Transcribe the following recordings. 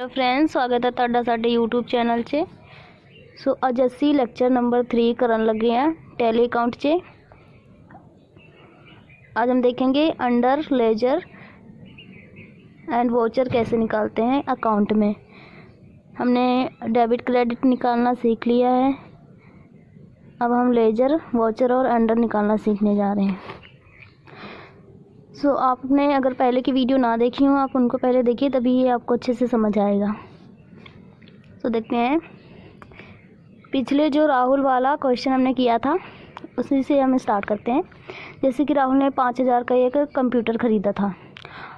Hello friends, स्वागत है ਤੁਹਾਡਾ ਸਾਡੇ YouTube ਚੈਨਲ 'ਚ। ਸੋ ਅੱਜ ਅਸੀਂ ਲੈਕਚਰ नंबर 3 ਕਰਨ लगे हैं टैली अकाउंट 'ਚ। आज हम देखेंगे अंडर लेजर एंड वोचर कैसे निकालते हैं अकाउंट में। हमने डेबिट क्रेडिट निकालना सीख लिया है, अब हम लेजर वोचर और अंडर निकालना सीखने जा रहे हैं। सो आपने अगर पहले की वीडियो ना देखी हो, आप उनको पहले देखिए, तभी ये आपको अच्छे से समझ आएगा। तो देखते हैं, पिछले जो राहुल वाला क्वेश्चन हमने किया था उसी से हम स्टार्ट करते हैं। जैसे कि राहुल ने 5,000 का एक कंप्यूटर ख़रीदा था।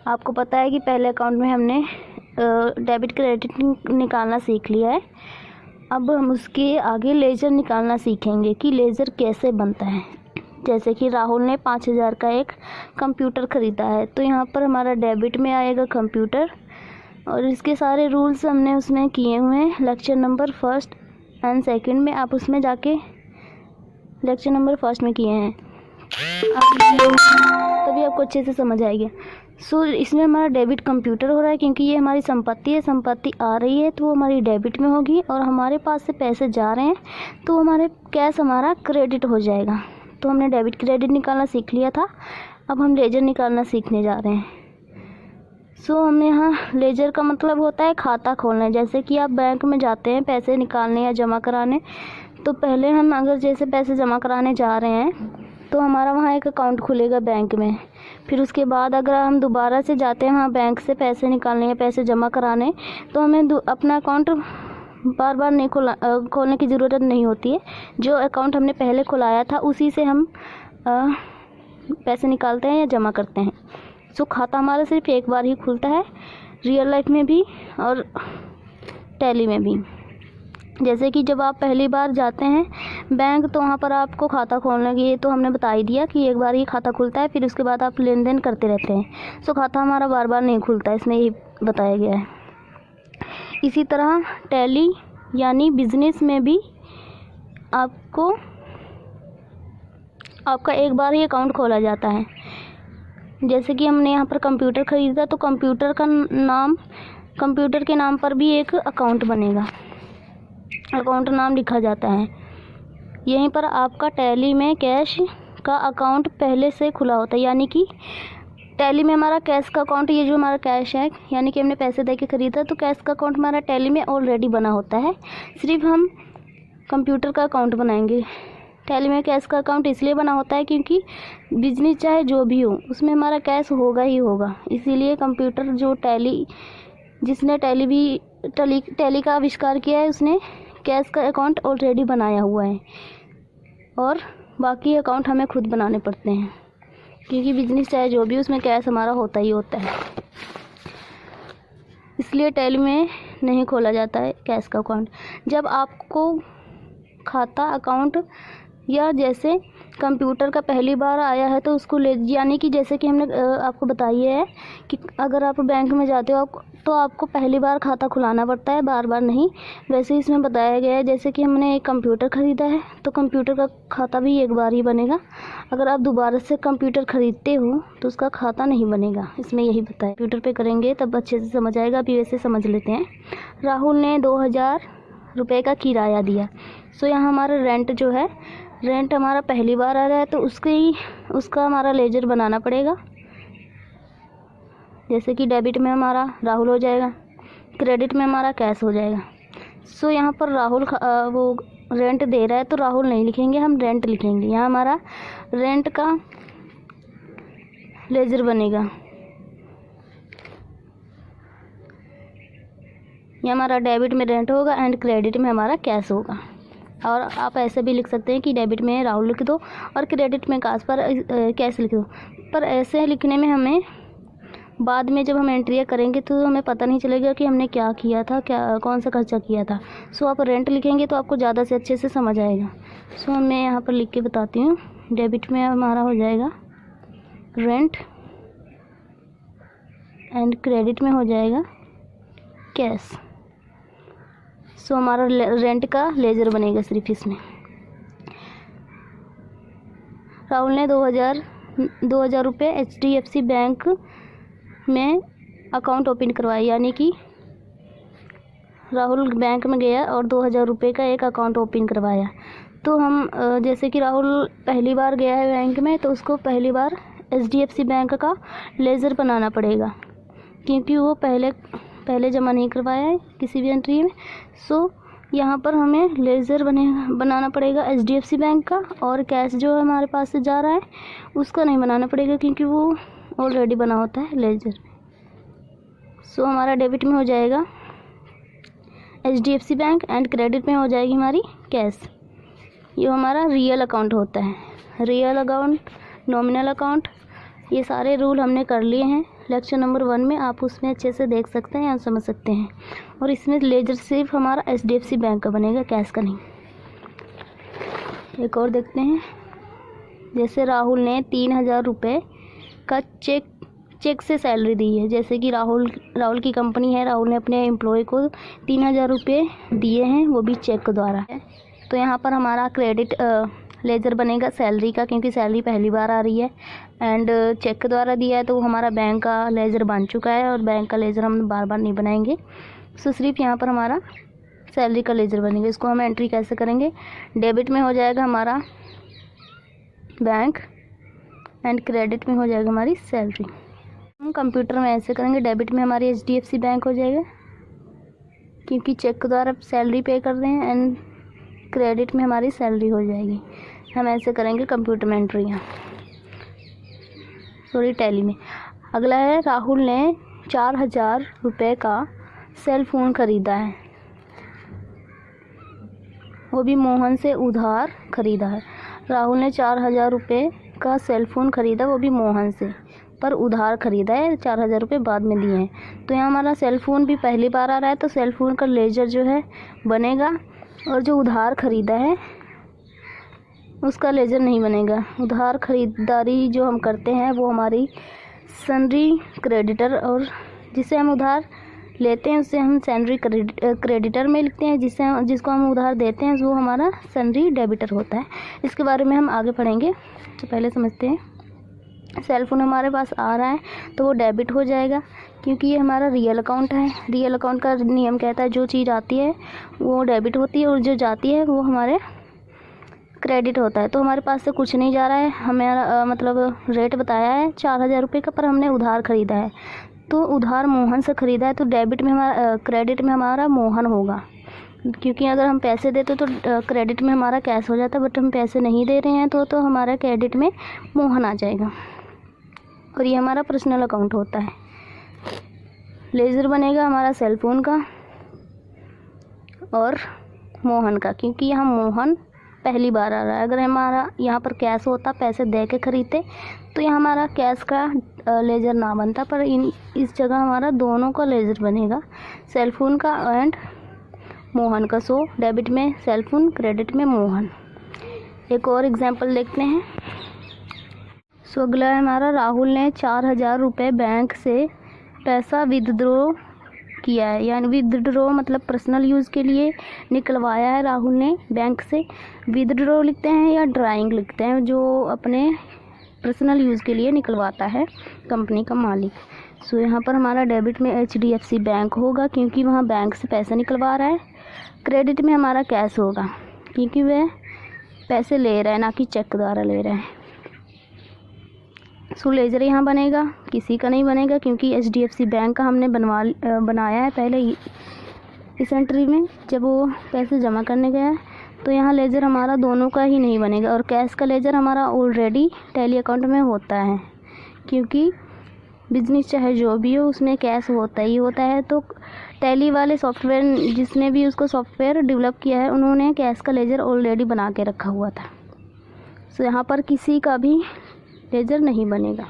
आपको पता है कि पहले अकाउंट में हमने डेबिट क्रेडिट निकालना सीख लिया है। अब हम उसके आगे लेजर निकालना सीखेंगे कि लेजर कैसे बनता है। जैसे कि राहुल ने 5,000 का एक कंप्यूटर ख़रीदा है, तो यहाँ पर हमारा डेबिट में आएगा कंप्यूटर, और इसके सारे रूल्स हमने उसमें किए हुए हैं लेक्चर नंबर 1 एंड 2 में। आप उसमें जाके लेक्चर नंबर 1 में किए हैं, तभी आपको अच्छे से समझ आएगी। सो इसमें हमारा डेबिट कंप्यूटर हो रहा है, क्योंकि ये हमारी संपत्ति है। संपत्ति आ रही है तो वो हमारी डेबिट में होगी, और हमारे पास से पैसे जा रहे हैं तो हमारे कैश हमारा क्रेडिट हो जाएगा। तो हमने डेबिट क्रेडिट निकालना सीख लिया था, अब हम लेजर निकालना सीखने जा रहे हैं। सो हमें यहाँ लेजर का मतलब होता है खाता खोलना। जैसे कि आप बैंक में जाते हैं पैसे निकालने या जमा कराने, तो पहले हम अगर जैसे पैसे जमा कराने जा रहे हैं तो हमारा वहाँ एक अकाउंट खुलेगा बैंक में। फिर उसके बाद अगर हम दोबारा से जाते हैं वहाँ बैंक से पैसे निकालने या पैसे जमा कराने, तो हमें अपना अकाउंट बार बार नहीं खोलने की ज़रूरत नहीं होती है। जो अकाउंट हमने पहले खुलाया था उसी से हम पैसे निकालते हैं या जमा करते हैं। सो खाता हमारा सिर्फ एक बार ही खुलता है, रियल लाइफ में भी और टैली में भी। जैसे कि जब आप पहली बार जाते हैं बैंक, तो वहाँ पर आपको खाता खोलने की तो हमने बता ही दिया कि एक बार ही खाता खुलता है, फिर उसके बाद आप लेन देन करते रहते हैं। सो खाता हमारा बार बार नहीं खुलता, इसमें यही बताया गया है। इसी तरह टैली यानी बिजनेस में भी आपका एक बार ही अकाउंट खोला जाता है। जैसे कि हमने यहाँ पर कंप्यूटर ख़रीदा, तो कंप्यूटर के नाम पर भी एक अकाउंट बनेगा, अकाउंट नाम लिखा जाता है। यहीं पर आपका टैली में कैश का अकाउंट पहले से खुला होता है, यानी कि टैली में हमारा कैश का अकाउंट, ये जो हमारा कैश है यानी कि हमने पैसे दे के ख़रीदा, तो कैश का अकाउंट हमारा टैली में ऑलरेडी बना होता है। सिर्फ हम कंप्यूटर का अकाउंट बनाएंगे। टैली में कैश का अकाउंट इसलिए बना होता है क्योंकि बिजनेस चाहे जो भी हो उसमें हमारा कैश होगा ही होगा। इसीलिए कंप्यूटर जो जिसने टैली का आविष्कार किया है, उसने कैश का अकाउंट ऑलरेडी बनाया हुआ है, और बाकी अकाउंट हमें खुद बनाने पड़ते हैं, क्योंकि बिजनेस चाहे जो भी उसमें कैश हमारा होता ही होता है। इसलिए टैली में नहीं खोला जाता है कैश का अकाउंट। जब आपको खाता अकाउंट या जैसे कंप्यूटर का पहली बार आया है तो उसको यानी कि जैसे कि हमने आपको बताया है कि अगर आप बैंक में जाते हो तो आपको पहली बार खाता खुलाना पड़ता है, बार बार नहीं। वैसे ही इसमें बताया गया है, जैसे कि हमने एक कंप्यूटर ख़रीदा है तो कंप्यूटर का खाता भी एक बार ही बनेगा। अगर आप दोबारा से कंप्यूटर ख़रीदते हो तो उसका खाता नहीं बनेगा, इसमें यही बताया। कंप्यूटर पे करेंगे तब अच्छे से समझ आएगा। अभी वैसे समझ लेते हैं। राहुल ने 2,000 रुपये का किराया दिया। सो यहाँ हमारा रेंट जो है, रेंट हमारा पहली बार आ रहा है तो उसका हमारा लेजर बनाना पड़ेगा। जैसे कि डेबिट में हमारा राहुल हो जाएगा, क्रेडिट में हमारा कैश हो जाएगा। सो यहाँ पर राहुल वो रेंट दे रहा है तो राहुल नहीं लिखेंगे, हम रेंट लिखेंगे। यहाँ हमारा रेंट का लेजर बनेगा। ये हमारा डेबिट में रेंट होगा एंड क्रेडिट में हमारा कैश होगा। और आप ऐसे भी लिख सकते हैं कि डेबिट में राहुल लिख दो और क्रेडिट में कैश लिख दो। पर ऐसे लिखने में हमें बाद में जब हम एंट्रियाँ करेंगे तो हमें पता नहीं चलेगा कि हमने क्या किया था, कौन सा खर्चा किया था। सो आप रेंट लिखेंगे तो आपको ज़्यादा से अच्छे से समझ आएगा। सो मैं यहाँ पर लिख के बताती हूँ। डेबिट में हमारा हो जाएगा रेंट एंड क्रेडिट में हो जाएगा कैश। सो हमारा रेंट का लेजर बनेगा सिर्फ इसमें। राहुल ने 2,000 रुपये HDFC बैंक में अकाउंट ओपन करवाया, यानी कि राहुल बैंक में गया और 2000 रुपये का एक अकाउंट ओपन करवाया। तो हम जैसे कि राहुल पहली बार गया है बैंक में, तो उसको पहली बार HDFC बैंक का लेज़र बनाना पड़ेगा, क्योंकि वो पहले जमा नहीं करवाया है किसी भी एंट्री में। सो यहाँ पर हमें लेज़र बनाना पड़ेगा HDFC बैंक का, और कैश जो हमारे पास से जा रहा है उसका नहीं बनाना पड़ेगा, क्योंकि वो ऑलरेडी बना होता है लेज़र। सो हमारा डेबिट में हो जाएगा HDFC बैंक एंड क्रेडिट में हो जाएगी हमारी कैश। ये हमारा रियल अकाउंट होता है, रियल अकाउंट, नॉमिनल अकाउंट, ये सारे रूल हमने कर लिए हैं लेक्चर नंबर 1 में। आप उसमें अच्छे से देख सकते हैं या समझ सकते हैं। और इसमें लेजर सिर्फ हमारा HDFC बैंक का बनेगा, कैश का नहीं। एक और देखते हैं, जैसे राहुल ने 3000 रुपये का चेक से सैलरी दी है। जैसे कि राहुल की कंपनी है, राहुल ने अपने एम्प्लॉय को 3000 रुपये दिए हैं, वो भी चेक के द्वारा है। तो यहाँ पर हमारा क्रेडिट लेज़र बनेगा सैलरी का, क्योंकि सैलरी पहली बार आ रही है, एंड चेक के द्वारा दिया है तो वो हमारा बैंक का लेज़र बन चुका है, और बैंक का लेज़र हम बार बार नहीं बनाएंगे। सो सिर्फ यहाँ पर हमारा सैलरी का लेज़र बनेगा। इसको हम एंट्री कैसे करेंगे, डेबिट में हो जाएगा हमारा बैंक एंड क्रेडिट में हो जाएगा हमारी सैलरी। हम कंप्यूटर में ऐसे करेंगे, डेबिट में हमारी HDFC बैंक हो जाएगा, क्योंकि चेक के द्वारा सैलरी पे कर रहे हैं, एंड क्रेडिट में हमारी सैलरी हो जाएगी। हम ऐसे करेंगे कंप्यूटर में एंट्री, सॉरी टैली में। अगला है, राहुल ने 4000 रुपये का सेल फ़ोन ख़रीदा है, वो भी मोहन से उधार ख़रीदा है। राहुल ने 4000 रुपये का सेल फ़ोन ख़रीदा, वो भी मोहन से, पर उधार ख़रीदा है, 4000 रुपये बाद में दिए हैं। तो यहाँ हमारा सेल फ़ोन भी पहली बार आ रहा है, तो सेल फ़ोन का लेज़र जो है बनेगा, और जो उधार ख़रीदा है उसका लेज़र नहीं बनेगा। उधार ख़रीदारी जो हम करते हैं वो हमारी सन्ड्री क्रेडिटर, और जिसे हम उधार लेते हैं उससे हम सन्ड्री क्रेडिटर में लिखते हैं, जिसको हम उधार देते हैं वो हमारा सन्ड्री डेबिटर होता है। इसके बारे में हम आगे पढ़ेंगे, तो पहले समझते हैं। सेल फ़ोन हमारे पास आ रहा है तो वो डेबिट हो जाएगा, क्योंकि ये हमारा रियल अकाउंट है। रियल अकाउंट का नियम कहता है जो चीज़ आती है वो डेबिट होती है, और जो जाती है वो हमारे क्रेडिट होता है। तो हमारे पास से कुछ नहीं जा रहा है, हमें मतलब रेट बताया है 4000 रुपये का, पर हमने उधार ख़रीदा है, तो उधार मोहन से ख़रीदा है, तो डेबिट में हमारा क्रेडिट में हमारा मोहन होगा। क्योंकि अगर हम पैसे देते तो क्रेडिट में हमारा कैश हो जाता, बट हम पैसे नहीं दे रहे हैं तो हमारा क्रेडिट में मोहन आ जाएगा, और ये हमारा पर्सनल अकाउंट होता है। लेज़र बनेगा हमारा सेल फ़ोन का और मोहन का, क्योंकि यहाँ मोहन पहली बार आ रहा है। अगर हमारा यहाँ पर कैश होता, पैसे दे के ख़रीदते, तो यहाँ हमारा कैश का लेज़र ना बनता, पर इस जगह हमारा दोनों का लेज़र बनेगा, सेल फ़ोन का एंड मोहन का। सो डेबिट में सेल फ़ोन, क्रेडिट में मोहन। एक और एग्जांपल देखते हैं। सो अगला है हमारा, राहुल ने 4000 रुपये बैंक से पैसा विदड्रॉ किया है, यानी विदड्रॉ मतलब पर्सनल यूज़ के लिए निकलवाया है राहुल ने बैंक से। विदड्रॉ लिखते हैं या ड्राइंग लिखते हैं, जो अपने पर्सनल यूज़ के लिए निकलवाता है कंपनी का मालिक। सो यहाँ पर हमारा डेबिट में HDFC बैंक होगा, क्योंकि वहाँ बैंक से पैसा निकलवा रहा है। क्रेडिट में हमारा कैश होगा, क्योंकि वह पैसे ले रहा है, ना कि चेक द्वारा ले रहा है। सो लेज़र यहाँ बनेगा, किसी का नहीं बनेगा, क्योंकि HDFC बैंक का हमने बनाया है पहले इस एंट्री में, जब वो पैसे जमा करने गया है। तो यहाँ लेज़र हमारा दोनों का ही नहीं बनेगा, और कैश का लेज़र हमारा ऑलरेडी टैली अकाउंट में होता है, क्योंकि बिजनेस चाहे जो भी हो उसमें कैश होता ही होता है। तो टैली वाले सॉफ्टवेयर, जिसने भी उसको सॉफ्टवेयर डेवलप किया है, उन्होंने कैश का लेज़र ऑलरेडी बना के रखा हुआ था। सो यहाँ पर किसी का भी लेज़र नहीं बनेगा।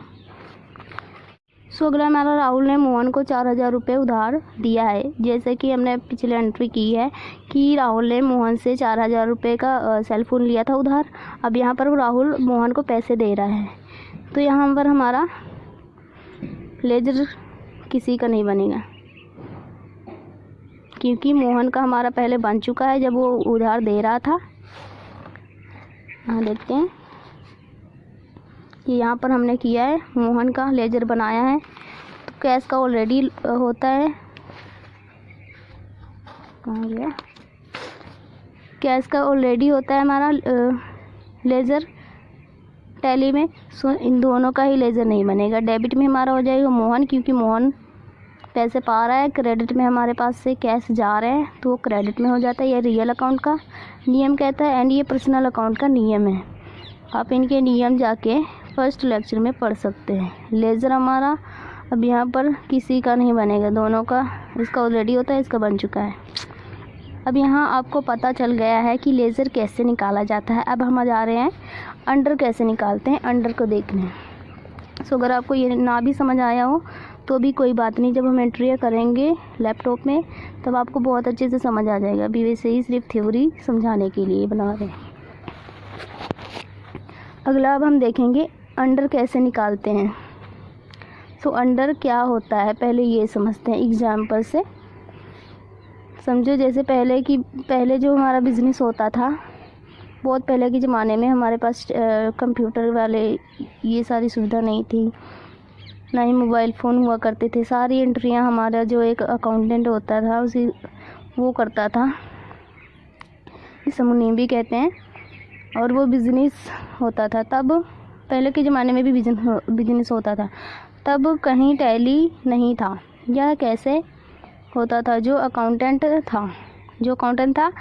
सो अगला हमारा, राहुल ने मोहन को 4000 रुपये उधार दिया है। जैसे कि हमने पिछले एंट्री की है कि राहुल ने मोहन से 4000 रुपये का सेल फ़ोन लिया था उधार। अब यहाँ पर राहुल मोहन को पैसे दे रहा है, तो यहाँ पर हमारा लेज़र किसी का नहीं बनेगा, क्योंकि मोहन का हमारा पहले बन चुका है जब वो उधार दे रहा था। हाँ देखते हैं कि यहाँ पर हमने किया है, मोहन का लेज़र बनाया है, तो कैश का ऑलरेडी होता है। कहाँ गया, कैश का ऑलरेडी होता है हमारा लेज़र टैली में। सो इन दोनों का ही लेज़र नहीं बनेगा। डेबिट में हमारा हो जाएगा मोहन, क्योंकि मोहन पैसे पा रहा है। क्रेडिट में हमारे पास से कैश जा रहे हैं तो वो क्रेडिट में हो जाता है। ये रियल अकाउंट का नियम कहता है एंड ये पर्सनल अकाउंट का नियम है। आप इनके नियम जाके फर्स्ट लेक्चर में पढ़ सकते हैं। लेज़र हमारा अब यहाँ पर किसी का नहीं बनेगा, दोनों का, इसका ऑलरेडी होता है, इसका बन चुका है। अब यहाँ आपको पता चल गया है कि लेज़र कैसे निकाला जाता है। अब हम जा रहे हैं अंडर कैसे निकालते हैं, अंडर को देखने। सो अगर आपको ये ना भी समझ आया हो तो भी कोई बात नहीं, जब हम एंट्री करेंगे लैपटॉप में तब आपको बहुत अच्छे से समझ आ जाएगा। अभी वैसे ही सिर्फ थ्योरी समझाने के लिए बना रहे हैं। अगला अब हम देखेंगे अंडर कैसे निकालते हैं। सो अंडर क्या होता है पहले ये समझते हैं एग्जाम्पल से। समझो जैसे पहले जो हमारा बिज़नेस होता था, बहुत पहले के ज़माने में हमारे पास कंप्यूटर वाले ये सारी सुविधा नहीं थी, ना ही मोबाइल फ़ोन हुआ करते थे। सारी एंट्रियां हमारा जो एक अकाउंटेंट होता था उसी वो करता था, इसे मुनीम भी कहते हैं, और वो बिज़नेस होता था। तब पहले के ज़माने में भी बिज़नेस होता था, तब कहीं टैली नहीं था। यह कैसे होता था, जो अकाउंटेंट था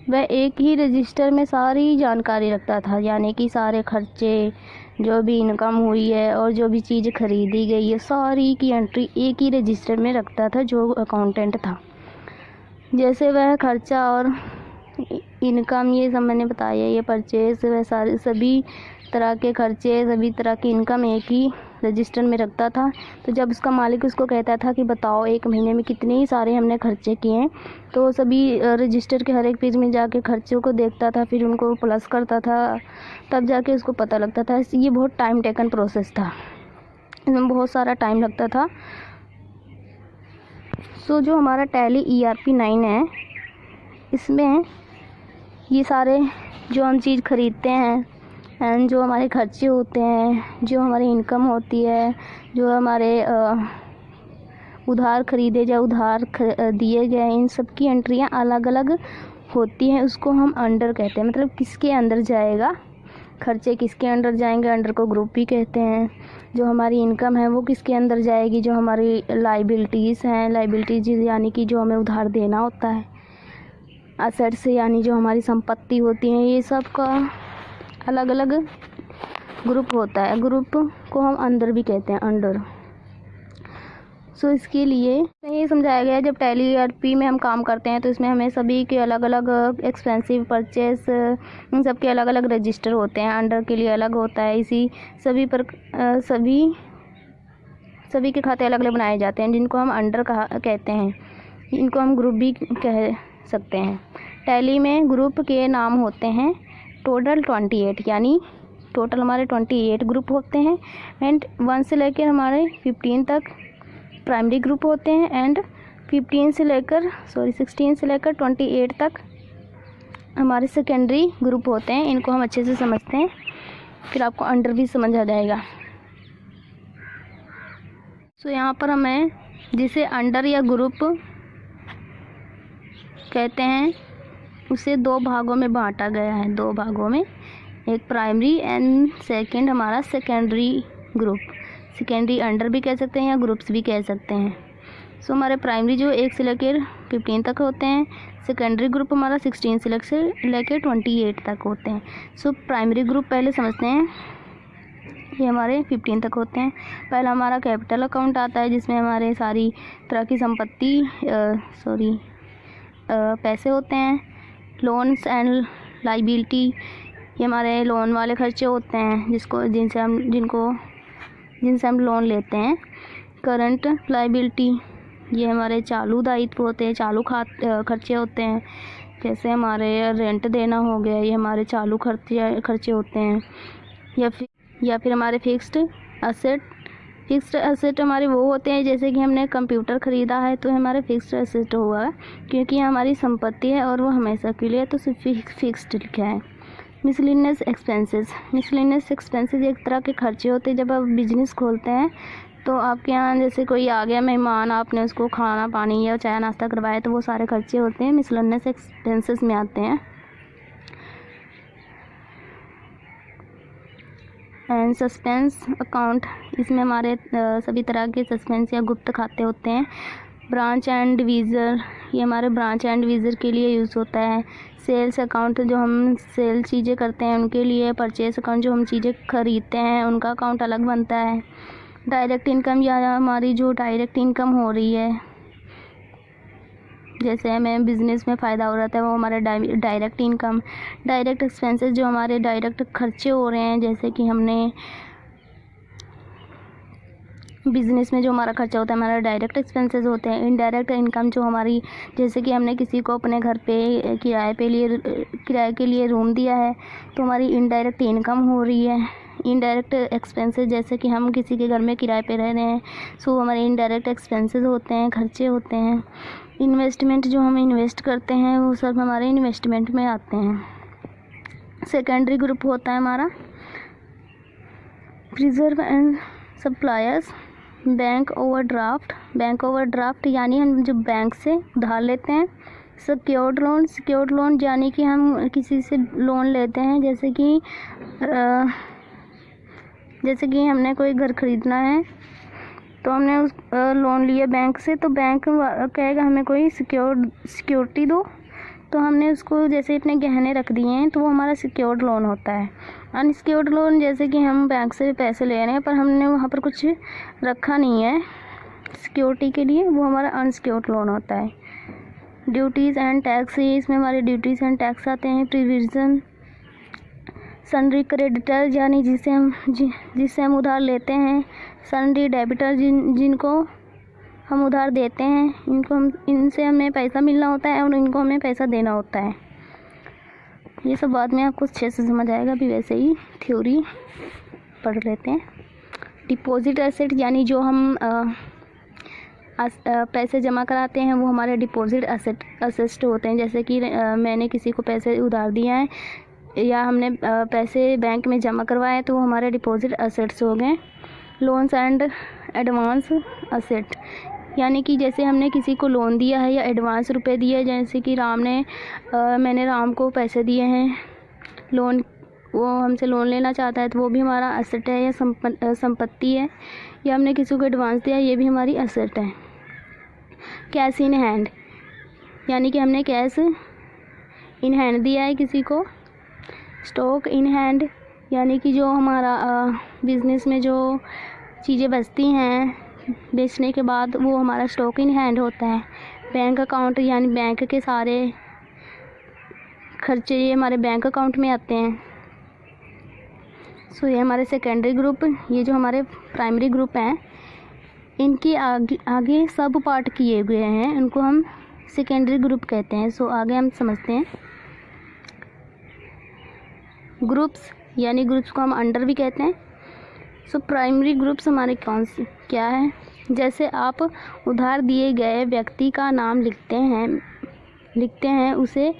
वह एक ही रजिस्टर में सारी जानकारी रखता था, यानी कि सारे खर्चे, जो भी इनकम हुई है और जो भी चीज़ खरीदी गई है, सारी की एंट्री एक ही रजिस्टर में रखता था जो अकाउंटेंट था। जैसे वह खर्चा और इनकम, ये सब मैंने बताया, ये परचेज, वह सारे सभी तरह के खर्चे, सभी तरह की इनकम एक ही रजिस्टर में रखता था। तो जब उसका मालिक उसको कहता था कि बताओ एक महीने में कितने ही सारे हमने खर्चे किए हैं, तो सभी रजिस्टर के हर एक पेज में जाके खर्चों को देखता था, फिर उनको प्लस करता था, तब जाके उसको पता लगता था। ये बहुत टाइम टेकन प्रोसेस था, इसमें बहुत सारा टाइम लगता था। सो जो हमारा टैली ERP 9 है, इसमें ये सारे जो हम चीज़ खरीदते हैं एंड जो हमारे खर्चे होते हैं, जो हमारी इनकम होती है, जो हमारे उधार खरीदे या उधार दिए गए, इन सब की एंट्रियाँ अलग अलग होती हैं। उसको हम अंडर कहते हैं, मतलब किसके अंदर जाएगा, खर्चे किसके अंडर जाएंगे, अंडर को ग्रुप भी कहते हैं। जो हमारी इनकम है वो किसके अंदर जाएगी, जो हमारी लाइबिलिटीज़ हैं, लाइबिलिटीज़ यानी कि जो हमें उधार देना होता है, असेट्स यानी जो हमारी संपत्ति होती हैं, ये सब का अलग अलग ग्रुप होता है। ग्रुप को हम अंदर भी कहते हैं, अंडर। सो इसके लिए ये समझाया गया है, जब टैली ERP में हम काम करते हैं तो इसमें हमें सभी के अलग अलग एक्सपेंसिव परचेस, इन सब के अलग अलग रजिस्टर होते हैं। अंडर के लिए अलग होता है। इसी सभी पर सभी के खाते अलग अलग बनाए जाते हैं, जिनको हम अंडर कहते हैं। इनको हम ग्रुप भी कह सकते हैं। टैली में ग्रुप के नाम होते हैं टोटल 28, यानी टोटल हमारे 28 ग्रुप होते हैं। एंड 1 से लेकर हमारे 15 तक प्राइमरी ग्रुप होते हैं, एंड 16 से लेकर 28 तक हमारे सेकेंडरी ग्रुप होते हैं। इनको हम अच्छे से समझते हैं, फिर आपको अंडर भी समझ आ जाएगा। सो यहाँ पर हमें जिसे अंडर या ग्रुप कहते हैं उसे 2 भागों में बांटा गया है, 2 भागों में, एक प्राइमरी एंड सेकंड हमारा सेकेंडरी ग्रुप। सेकेंडरी अंडर भी कह सकते हैं या ग्रुप्स भी कह सकते हैं। सो हमारे प्राइमरी जो 1 से लेकर 15 तक होते हैं, सेकेंडरी ग्रुप हमारा 16 से लेकर 28 तक होते हैं। सो प्राइमरी ग्रुप पहले समझते हैं, ये हमारे 15 तक होते हैं। पहला हमारा कैपिटल अकाउंट आता है, जिसमें हमारे सारी तरह की संपत्ति पैसे होते हैं। लोन्स एंड लाइबिलिटी, ये हमारे लोन वाले खर्चे होते हैं जिनसे हम लोन लेते हैं। करंट लाइबिलिटी, ये हमारे चालू दायित्व होते हैं, चालू खर्चे होते हैं, जैसे हमारे रेंट देना हो गया, ये हमारे चालू खर्चे होते हैं। या फिर हमारे फिक्स्ड असेट हमारे वो होते हैं, जैसे कि हमने कंप्यूटर ख़रीदा है तो हमारे फिक्स्ड असेट हुआ, क्योंकि हमारी संपत्ति है और वो हमेशा के लिए, तो सिर्फ फिक्स्ड लिखा है। मिसलेनियस एक्सपेंसेस एक तरह के खर्चे होते हैं। जब आप बिजनेस खोलते हैं तो आपके यहाँ जैसे कोई आ गया मेहमान, आपने उसको खाना पानी या चाय नाश्ता करवाया, तो वो सारे खर्चे होते हैं मिसलेनियस एक्सपेंसेस में आते हैं। एंड सस्पेंस अकाउंट, इसमें हमारे सभी तरह के सस्पेंस या गुप्त खाते होते हैं। ब्रांच एंड डिवीज़र, ये हमारे ब्रांच एंड डिवीज़र के लिए यूज़ होता है। सेल्स अकाउंट, जो हम सेल चीज़ें करते हैं उनके लिए। परचेस अकाउंट, जो हम चीज़ें खरीदते हैं उनका अकाउंट अलग बनता है। डायरेक्ट इनकम, या हमारी जो डायरेक्ट इनकम हो रही है, जैसे हमें बिज़नेस में फ़ायदा हो रहा है, वो हमारा डायरेक्ट इनकम। डायरेक्ट एक्सपेंसेस, जो हमारे डायरेक्ट खर्चे हो रहे हैं, जैसे कि हमने बिज़नेस में जो हमारा खर्चा होता है, हमारा डायरेक्ट एक्सपेंसेस होते हैं। इनडायरेक्ट इनकम, जो हमारी, जैसे कि हमने किसी को अपने घर पे किराए के लिए रूम दिया है, तो हमारी इनडायरेक्ट इनकम हो रही है। इनडायरेक्ट एक्सपेंसेस, जैसे कि हम किसी के घर में किराए पे रह रहे हैं, सो हमारे इनडायरेक्ट एक्सपेंसेस होते हैं, खर्चे होते हैं। इन्वेस्टमेंट, जो हम इन्वेस्ट करते हैं वो सब हमारे इन्वेस्टमेंट में आते हैं। सेकेंडरी ग्रुप होता है हमारा reserve and suppliers. Bank overdraft, bank overdraft यानी हम जो बैंक से उधार लेते हैं। सिक्योर्ड लोन, सिक्योर्ड लोन यानी कि हम किसी से लोन लेते हैं, जैसे कि हमने कोई घर ख़रीदना है, तो हमने उस लोन लिया बैंक से, तो बैंक कहेगा हमें कोई सिक्योरिटी दो, तो हमने उसको जैसे अपने गहने रख दिए हैं, तो वो हमारा सिक्योर्ड लोन होता है। अनसिक्योर्ड लोन, जैसे कि हम बैंक से पैसे ले रहे हैं पर हमने वहाँ पर कुछ रखा नहीं है सिक्योरिटी के लिए, वो हमारा अनसिक्योर्ड लोन होता है। ड्यूटीज़ एंड टैक्स, इसमें हमारे ड्यूटीज़ एंड टैक्स आते हैं। प्रोविज़न, सन्ड्री क्रेडिटर यानी जिससे हम उधार लेते हैं। सन्ड्री डेबिटर, जिनको हम उधार देते हैं, इनसे हमें पैसा मिलना होता है और इनको हमें पैसा देना होता है। ये सब बाद में आपको अच्छे से समझ आएगा, अभी वैसे ही थ्योरी पढ़ लेते हैं। डिपॉजिट एसेट, यानी जो हम पैसे जमा कराते हैं वो हमारे डिपॉजिट असेट होते हैं। जैसे कि मैंने किसी को पैसे उधार दिए हैं या हमने पैसे बैंक में जमा करवाए, तो वो हमारे डिपॉजिट असेट्स हो गए। लोन्स एंड एडवांस असेट, यानी कि जैसे हमने किसी को लोन दिया है या एडवांस रुपए दिए हैं, जैसे कि मैंने राम को पैसे दिए हैं लोन, वो हमसे लोन लेना चाहता है, तो वो भी हमारा असेट है या संपत्ति है। या हमने किसी को एडवांस दिया, ये भी हमारी असेट है। कैश इन हैंड, यानी कि हमने कैश इन हैंड दिया है किसी को। स्टॉक इन हैंड, यानी कि जो हमारा बिज़नेस में जो चीज़ें बचती हैं बेचने के बाद, वो हमारा स्टॉक इन हैंड होता है। बैंक अकाउंट, यानी बैंक के सारे खर्चे ये हमारे बैंक अकाउंट में आते हैं। सो ये हमारे सेकेंडरी ग्रुप। ये जो हमारे प्राइमरी ग्रुप हैं, इनके आगे सब पार्ट किए हुए हैं, उनको हम सेकेंडरी ग्रुप कहते हैं। सो आगे हम समझते हैं ग्रुप्स, यानी ग्रुप्स को हम अंडर भी कहते हैं। सो प्राइमरी ग्रुप्स हमारे क्या है, जैसे आप उधार दिए गए व्यक्ति का नाम लिखते हैं, उसे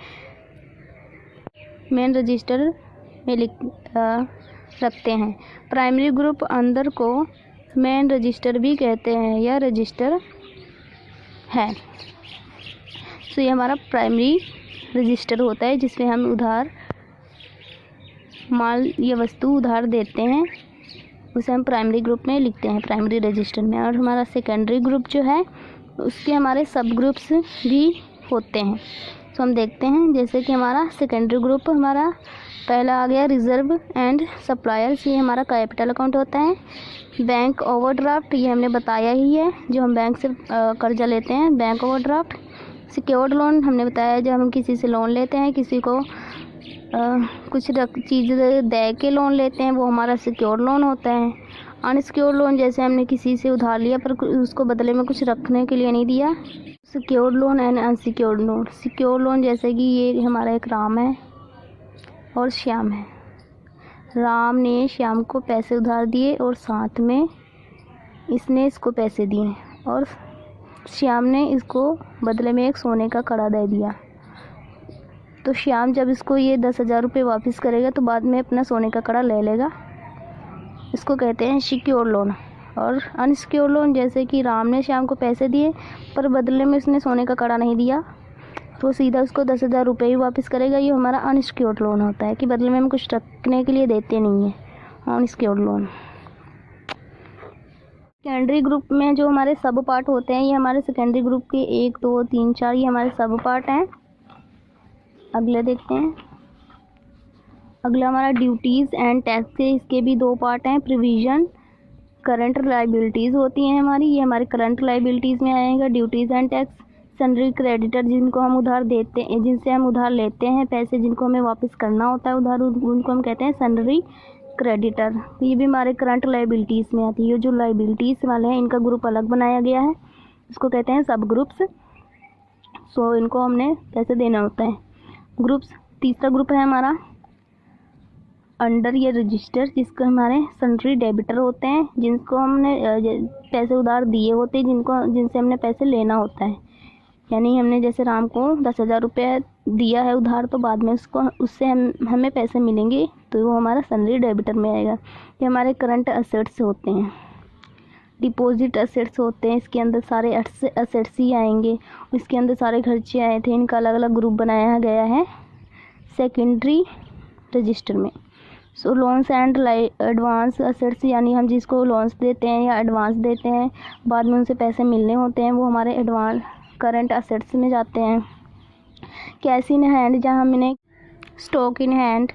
मेन रजिस्टर में रखते हैं। प्राइमरी ग्रुप अंदर को मेन रजिस्टर भी कहते हैं या रजिस्टर है। सो ये हमारा प्राइमरी रजिस्टर होता है, जिसमें हम उधार माल या वस्तु उधार देते हैं, उसे हम प्राइमरी ग्रुप में लिखते हैं, प्राइमरी रजिस्टर में। और हमारा सेकेंडरी ग्रुप जो है, उसके हमारे सब ग्रुप्स भी होते हैं। तो हम देखते हैं, जैसे कि हमारा सेकेंडरी ग्रुप, हमारा पहला आ गया रिजर्व एंड सप्लायर्स, ये हमारा कैपिटल अकाउंट होता है। बैंक ओवरड्राफ्ट, ये हमने बताया ही है, जो हम बैंक से कर्जा लेते हैं, बैंक ओवरड्राफ्ट। सिक्योर्ड लोन हमने बताया, जब हम किसी से लोन लेते हैं, किसी को कुछ चीज़ दे के लोन लेते हैं, वो हमारा सिक्योर्ड लोन होता है। अनसिक्योर्ड लोन, जैसे हमने किसी से उधार लिया पर उसको बदले में कुछ रखने के लिए नहीं दिया। Secured loan and unsecured loan. Secured loan, जैसे कि ये हमारा एक राम है और श्याम है। राम ने श्याम को पैसे उधार दिए और साथ में इसने इसको पैसे दिए, और श्याम ने इसको बदले में एक सोने का कड़ा दे दिया। तो श्याम जब इसको ये 10,000 रुपये वापस करेगा, तो बाद में अपना सोने का कड़ा ले लेगा। इसको कहते हैं सिक्योर्ड लोन। और अनसिक्योर्ड लोन जैसे कि राम ने श्याम को पैसे दिए पर बदले में उसने सोने का कड़ा नहीं दिया तो सीधा उसको 10,000 रुपये ही वापस करेगा। ये हमारा अनसिक्योर्ड लोन होता है कि बदले में हम कुछ रखने के लिए देते नहीं हैं, अनसिक्योर्ड लोन। सेकेंडरी ग्रुप में जो हमारे सब पार्ट होते हैं, ये हमारे सेकेंडरी ग्रुप के 1, 2, 3, 4 ये हमारे सब पार्ट हैं। अगले देखते हैं। अगला हमारा ड्यूटीज़ एंड टैक्स है, इसके भी 2 पार्ट हैं। प्रोविज़न करंट लाइबिलिटीज़ होती हैं हमारी, ये हमारे करंट लाइबिलिटीज़ में आएगा। Duties and tax sundry creditor जिनको हम उधार देते हैं, जिनसे हम उधार लेते हैं पैसे, जिनको हमें वापस करना होता है उधार, उनको हम कहते हैं सन्ड्री क्रेडिटर। ये भी हमारे करंट लाइबिलिटीज़ में आती है। जो लाइबिलिटीज़ वाले हैं इनका ग्रुप अलग बनाया गया है, इसको कहते हैं सब ग्रुप्स। सो इनको हमने पैसे देना होता है। ग्रुप्स तीसरा ग्रुप है हमारा अंडर या रजिस्टर, जिसको हमारे सन्ड्री डेबिटर होते हैं, जिनको हमने पैसे उधार दिए होते हैं, जिनसे हमने पैसे लेना होता है। यानी हमने जैसे राम को 10,000 रुपये दिया है उधार, तो बाद में उससे हमें पैसे मिलेंगे, तो वो हमारा सन्ड्री डेबिटर में आएगा। ये हमारे करंट असेट्स होते हैं। डिपॉजिट असेट्स होते हैं, इसके अंदर सारे असेट्स ही आएंगे, इसके अंदर सारे खर्चे आए थे, इनका अलग अलग ग्रुप बनाया गया है सेकेंडरी रजिस्टर में। सो लोन्स एंड एडवांस असेट्स, यानी हम जिसको लोन्स देते हैं या एडवांस देते हैं, बाद में उनसे पैसे मिलने होते हैं, वो हमारे एडवांस करंट असेट्स में जाते हैं। कैश इन हैंड, जहाँ हमने stock in hand,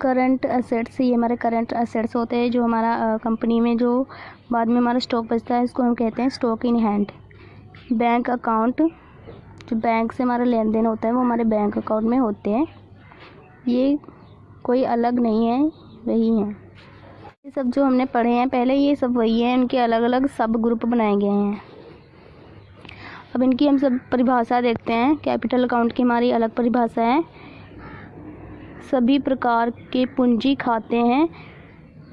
current assets, ये हमारे करंट असेट्स होते हैं। जो हमारा कंपनी में जो बाद में हमारा स्टॉक बचता है, इसको हम कहते हैं stock in hand. Bank account, जो बैंक से हमारा लेन देन होता है वो हमारे बैंक अकाउंट में होते हैं। ये कोई अलग नहीं है, वही हैं। ये सब जो हमने पढ़े हैं पहले, ये सब वही हैं, इनके अलग अलग सब ग्रुप बनाए गए हैं। अब इनकी हम सब परिभाषा देखते हैं। कैपिटल अकाउंट की हमारी अलग परिभाषा है। सभी प्रकार के पूंजी खाते हैं,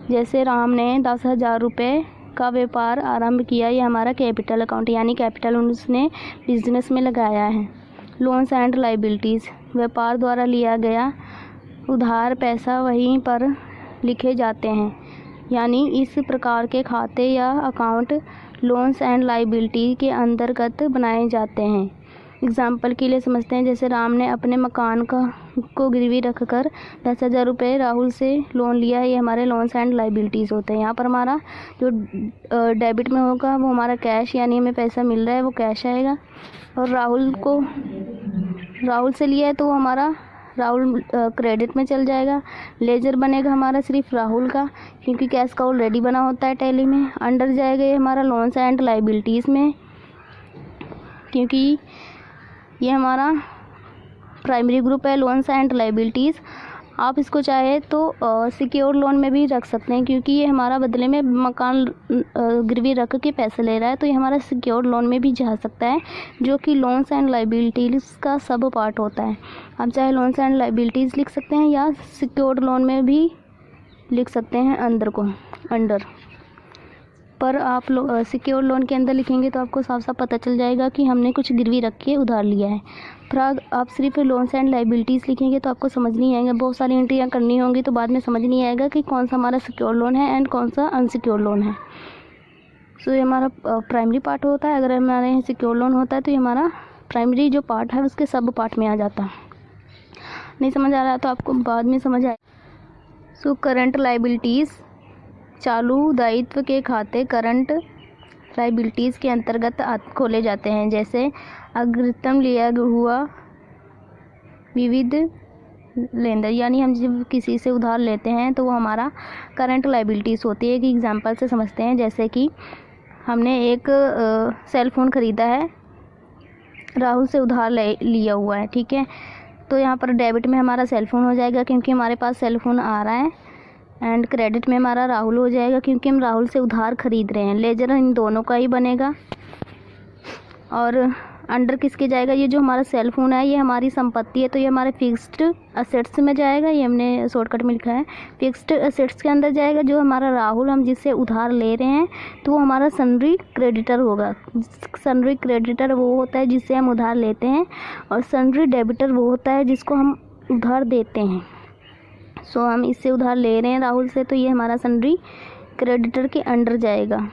जैसे राम ने 10,000 रुपये का व्यापार आरंभ किया, ये हमारा कैपिटल अकाउंट, यानी कैपिटल उसने बिजनेस में लगाया है। लोन्स एंड लाइबिलिटीज़, व्यापार द्वारा लिया गया उधार पैसा वहीं पर लिखे जाते हैं, यानी इस प्रकार के खाते या अकाउंट लोन्स एंड लाइबिलिटी के अंतर्गत बनाए जाते हैं। एग्जाम्पल के लिए समझते हैं, जैसे राम ने अपने मकान को गिरवी रखकर 10,000 रुपये राहुल से लोन लिया है, ये हमारे लोन्स एंड लाइबिलिटीज़ होते हैं। यहाँ पर हमारा जो डेबिट में होगा वो हमारा कैश, यानी हमें पैसा मिल रहा है वो कैश आएगा। और राहुल से लिया है तो वो हमारा राहुल क्रेडिट में चल जाएगा। लेजर बनेगा हमारा सिर्फ राहुल का, क्योंकि कैश का ऑलरेडी बना होता है टैली में। अंडर जाएगा ये हमारा लोन्स एंड लाइबिलिटीज़ में, क्योंकि ये हमारा प्राइमरी ग्रुप है लोन्स एंड लाइबिलिटीज़। आप इसको चाहे तो सिक्योर लोन में भी रख सकते हैं, क्योंकि ये हमारा बदले में मकान गिरवी रख के पैसे ले रहा है, तो ये हमारा सिक्योर लोन में भी जा सकता है, जो कि लोन्स एंड लाइबिलिटीज़ का सब पार्ट होता है। आप चाहे लोन्स एंड लाइबिलिटीज़ लिख सकते हैं या सिक्योर लोन में भी लिख सकते हैं अंडर। पर आप सिक्योर लोन के अंदर लिखेंगे तो आपको साफ साफ पता चल जाएगा कि हमने कुछ गिरवी रख के उधार लिया है। पर आप सिर्फ लोन्स एंड लाइबिलिटीज़ लिखेंगे तो आपको समझ नहीं आएगा, बहुत सारी एंट्रियाँ करनी होंगी, तो बाद में समझ नहीं आएगा कि कौन सा हमारा सिक्योर लोन है एंड कौन सा अनसिक्योर लोन है। सो ये हमारा प्राइमरी पार्ट होता है। अगर हमारे यहाँ सिक्योर लोन होता है तो ये हमारा प्राइमरी जो पार्ट है उसके सब पार्ट में आ जाता है। नहीं समझ आ रहा तो आपको बाद में समझ आए। सो करंट लाइबिलिटीज़, चालू दायित्व के खाते करंट लाइबिलिटीज़ के अंतर्गत खोले जाते हैं, जैसे अग्रिम लिया हुआ विविध लेनदेन, यानी हम जब किसी से उधार लेते हैं तो वो हमारा करंट लाइबिलिटीज़ होती है। एक एग्जांपल से समझते हैं, जैसे कि हमने एक सेल फ़ोन ख़रीदा है, राहुल से उधार लिया हुआ है, ठीक है। तो यहाँ पर डेबिट में हमारा सेल फ़ोन हो जाएगा क्योंकि हमारे पास सेल फ़ोन आ रहा है, एंड क्रेडिट में हमारा राहुल हो जाएगा क्योंकि हम राहुल से उधार ख़रीद रहे हैं। लेजर इन दोनों का ही बनेगा। और अंडर किसके जाएगा? ये जो हमारा सेल फ़ोन है ये हमारी संपत्ति है, तो ये हमारे फिक्स्ड असेट्स में जाएगा। ये हमने शॉर्टकट में लिखा है, फिक्स्ड असेट्स के अंदर जाएगा। जो हमारा राहुल हम जिससे उधार ले रहे हैं तो वो हमारा सन्ड्री क्रेडिटर होगा। सन्ड्री क्रेडिटर वो होता है जिससे हम उधार लेते हैं, और सन्ड्री डेबिटर वो होता है जिसको हम उधार देते हैं। सो हम इससे उधार ले रहे हैं राहुल से, तो ये हमारा सन्ड्री क्रेडिटर के अंडर जाएगा।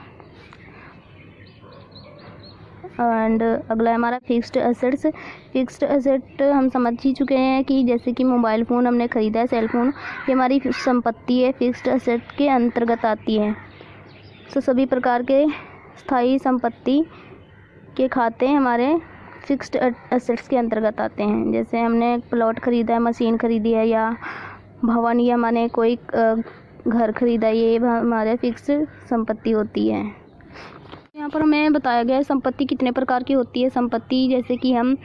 एंड अगला है हमारा फिक्स्ड एसेट्स। फिक्स्ड एसेट हम समझ ही चुके हैं कि जैसे कि मोबाइल फ़ोन हमने ख़रीदा है, सेल फ़ोन, ये हमारी संपत्ति है, फिक्स्ड एसेट के अंतर्गत आती है। सो सभी प्रकार के स्थायी संपत्ति के खाते हमारे फिक्स्ड एसेट्स के अंतर्गत आते हैं। जैसे हमने प्लॉट ख़रीदा है, मशीन ख़रीदी है, या भवन, या मैंने कोई घर ख़रीदा, ये हमारे फिक्स्ड संपत्ति होती है। यहाँ पर हमें बताया गया है संपत्ति कितने प्रकार की होती है। संपत्ति जैसे कि हम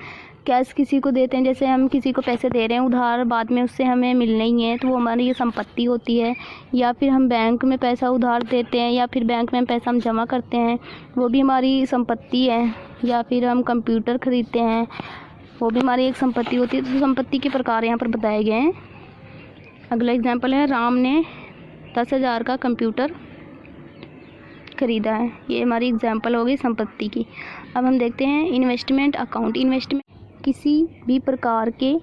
कैश किसी को देते हैं, जैसे हम किसी को पैसे दे रहे हैं उधार, बाद में उससे हमें मिलना ही है, तो वो हमारी ये संपत्ति होती है। या फिर हम बैंक में पैसा उधार देते हैं, या फिर बैंक में पैसा हम जमा करते हैं, वो भी हमारी संपत्ति है। या फिर हम कंप्यूटर ख़रीदते हैं, वो भी हमारी एक संपत्ति होती है। तो संपत्ति के प्रकार यहाँ पर बताए गए हैं। अगला एग्जाम्पल है, राम ने 10,000 का कंप्यूटर ख़रीदा है। ये हमारी एग्जाम्पल हो गई संपत्ति की। अब हम देखते हैं इन्वेस्टमेंट अकाउंट। इन्वेस्टमेंट किसी भी प्रकार के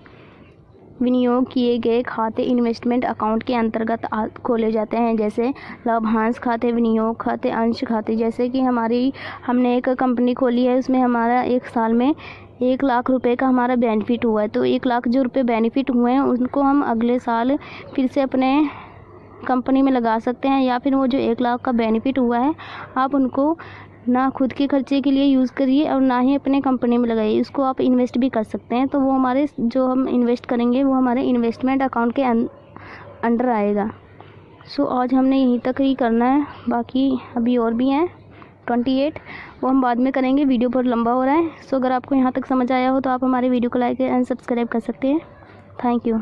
विनियोग किए गए खाते इन्वेस्टमेंट अकाउंट के अंतर्गत खोले जाते हैं, जैसे लाभांश खाते, विनियोग खाते, अंश खाते। जैसे कि हमने एक कंपनी खोली है, उसमें हमारा एक साल में 1 लाख रुपए का हमारा बेनिफिट हुआ है, तो 1 लाख जो रुपये बेनिफिट हुए हैं उनको हम अगले साल फिर से अपने कंपनी में लगा सकते हैं। या फिर वो जो 1 लाख का बेनिफिट हुआ है, आप उनको ना खुद के खर्चे के लिए यूज़ करिए और ना ही अपने कंपनी में लगाइए, उसको आप इन्वेस्ट भी कर सकते हैं। तो वो हमारे जो हम इन्वेस्ट करेंगे वो हमारे इन्वेस्टमेंट अकाउंट के अंडर आएगा। सो आज हमने यहीं तक ही करना है, बाकी अभी और भी हैं 28, वो हम बाद में करेंगे, वीडियो बहुत लंबा हो रहा है। सो अगर आपको यहाँ तक समझ आया हो तो आप हमारे वीडियो को लाइक एंड सब्सक्राइब कर सकते हैं। Thank you.